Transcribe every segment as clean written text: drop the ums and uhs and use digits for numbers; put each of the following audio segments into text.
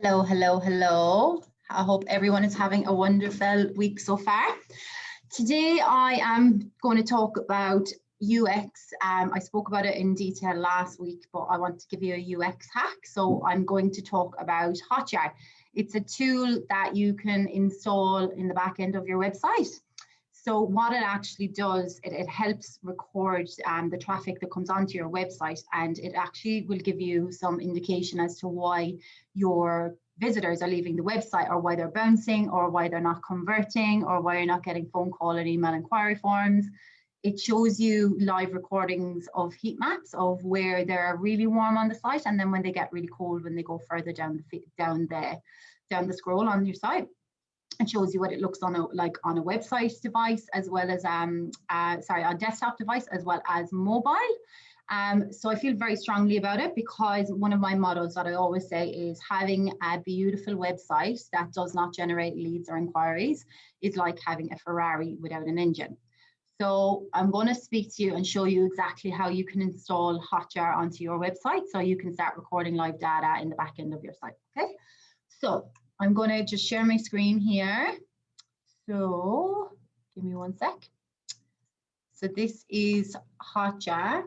Hello, hello, hello. I hope everyone is having a wonderful week so far. Today I am going to talk about UX. I spoke about it in detail last week, but I want to give you a UX hack. So I'm going to talk about Hotjar. It's a tool that you can install in the back end of your website. So what it actually does, it helps record the traffic that comes onto your website, and it actually will give you some indication as to why your visitors are leaving the website, or why they're bouncing, or why they're not converting, or why you're not getting phone call and email inquiry forms. It shows you live recordings of heat maps of where they're really warm on the site, and then when they get really cold when they go further down the scroll on your site. It shows you what it looks on a website device, as well as a desktop device, as well as mobile. So I feel very strongly about it, because one of my mottos that I always say is having a beautiful website that does not generate leads or inquiries is like having a Ferrari without an engine. So I'm going to speak to you and show you exactly how you can install Hotjar onto your website, so you can start recording live data in the back end of your site. Okay, so I'm going to just share my screen here. So give me one sec. So this is Hotjar.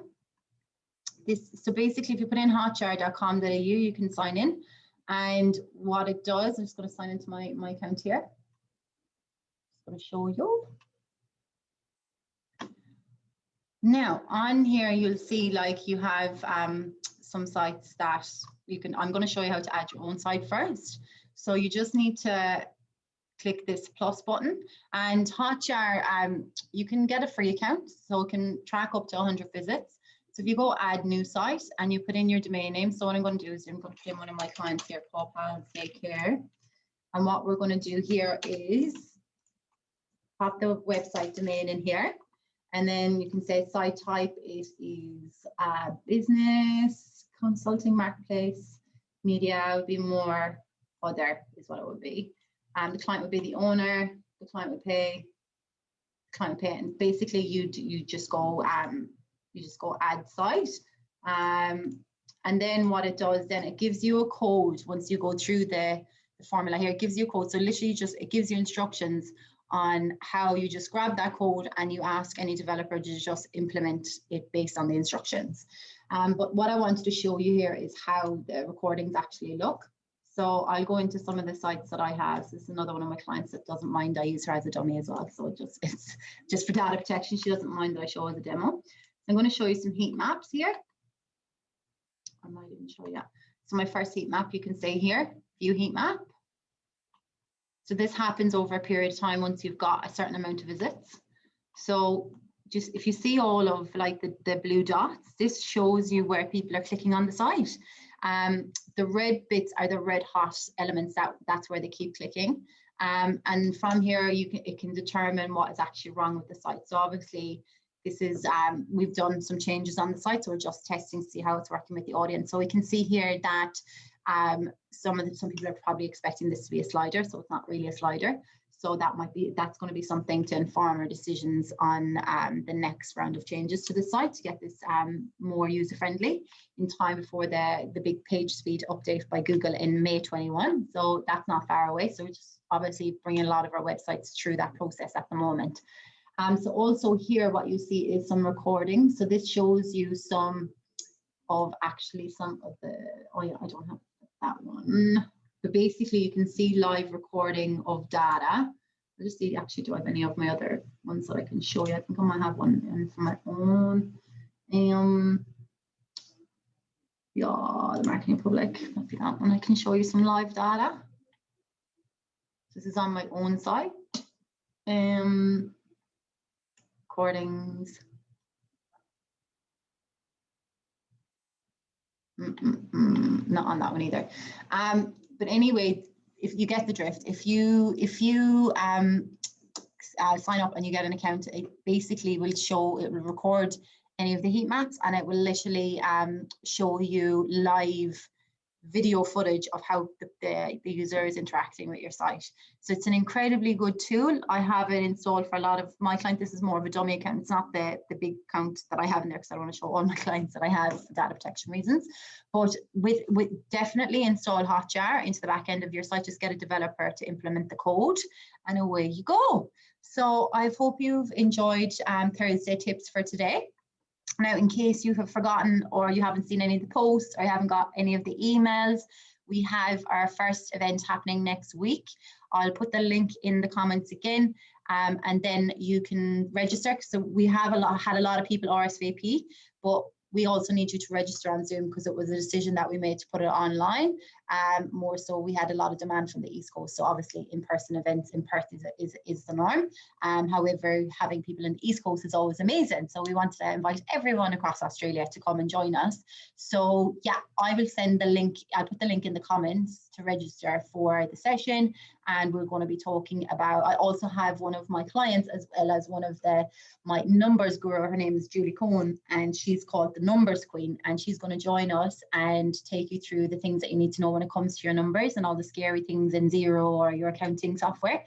So basically, if you put in hotjar.com.au, you can sign in. And what it does, I'm just going to sign into my account here. Just going to show you. Now on here, you'll see like you have some sites that you can, I'm going to show you how to add your own site first. So you just need to click this plus button, and Hotjar, you can get a free account, so it can track up to 100 visits. So if you go add new site and you put in your domain name, so what I'm going to do is I'm going to put in one of my clients here, Paw Pals Daycare. And what we're going to do here is pop the website domain in here. And then you can say site type, it is business, consulting, marketplace, media would be more, other is what it would be. The client would be the owner, the client would pay, and basically you just go add site. And then what it does, then it gives you a code once you go through the formula here. It gives you a code. So literally it gives you instructions on how you just grab that code and you ask any developer to just implement it based on the instructions. But what I wanted to show you here is how the recordings actually look. So I'll go into some of the sites that I have. So this is another one of my clients that doesn't mind I use her as a dummy as well. So it's just for data protection. She doesn't mind that I show as a demo. I'm going to show you some heat maps here. I might even show you. So my first heat map, you can say here, view heat map. So this happens over a period of time once you've got a certain amount of visits. So just if you see all of like the blue dots, this shows you where people are clicking on the site. The red bits are the red hot elements, that's where they keep clicking. And from here, it can determine what is actually wrong with the site. So obviously, this is, we've done some changes on the site, so we're just testing to see how it's working with the audience. So we can see here that some people are probably expecting this to be a slider, so it's not really a slider. So that's going to be something to inform our decisions on the next round of changes to the site to get this more user-friendly in time before the big page speed update by Google in May 21. So that's not far away. So we're just obviously bringing a lot of our websites through that process at the moment. So also here, what you see is some recordings. So this shows you some of the, oh yeah, I don't have that one. But basically you can see live recording of data. I'll just see, actually, do I have any of my other ones that I can show you? I think I might have one for my own. Yeah, the marketing public, that'd be that one. I can show you some live data. This is on my own site. Recordings. Not on that one either. But anyway, if you get the drift, if you sign up and you get an account, it basically will record any of the heat maps, and it will literally show you live video footage of how the user is interacting with your site. So it's an incredibly good tool. I have it installed for a lot of my clients. This is more of a dummy account. It's not the big account that I have in there, because I don't want to show all my clients that I have for data protection reasons. But with definitely install Hotjar into the back end of your site. Just get a developer to implement the code, and away you go. So I hope you've enjoyed Thursday tips for today. Now, in case you have forgotten, or you haven't seen any of the posts, or you haven't got any of the emails, we have our first event happening next week. I'll put the link in the comments again, and then you can register. So we have had a lot of people RSVP, but we also need you to register on Zoom, because it was a decision that we made to put it online. More so, we had a lot of demand from the East Coast. So obviously, in-person events in Perth is the norm. However, having people in the East Coast is always amazing. So we want to invite everyone across Australia to come and join us. So yeah, I will send the link. I'll put the link in the comments to register for the session. And we're going to be talking about, I also have one of my clients, as well as one of my numbers guru. Her name is Julie Cohn, and she's called the Numbers Queen, and she's going to join us and take you through the things that you need to know when it comes to your numbers and all the scary things in Xero or your accounting software.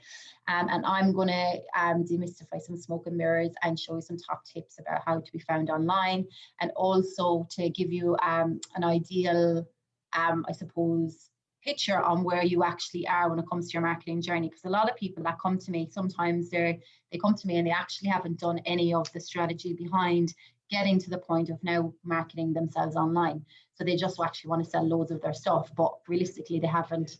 And I'm going to demystify some smoke and mirrors and show you some top tips about how to be found online, and also to give you an ideal, I suppose, picture on where you actually are when it comes to your marketing journey. Because a lot of people that come to me, sometimes they come to me and they actually haven't done any of the strategy behind getting to the point of now marketing themselves online. So they just actually want to sell loads of their stuff, but realistically they haven't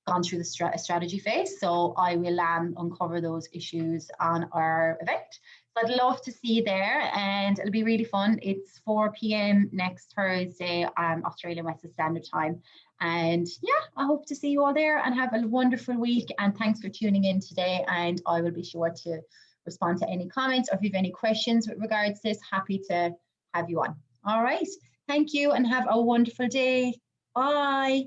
gone through the strategy phase. So I will uncover those issues on our event. So I'd love to see you there, and it'll be really fun. It's 4 p.m. next Thursday, Australian Western Standard Time. And yeah, I hope to see you all there, and have a wonderful week. And thanks for tuning in today. And I will be sure to respond to any comments, or if you have any questions with regards to this, happy to have you on. All right. Thank you, and have a wonderful day. Bye.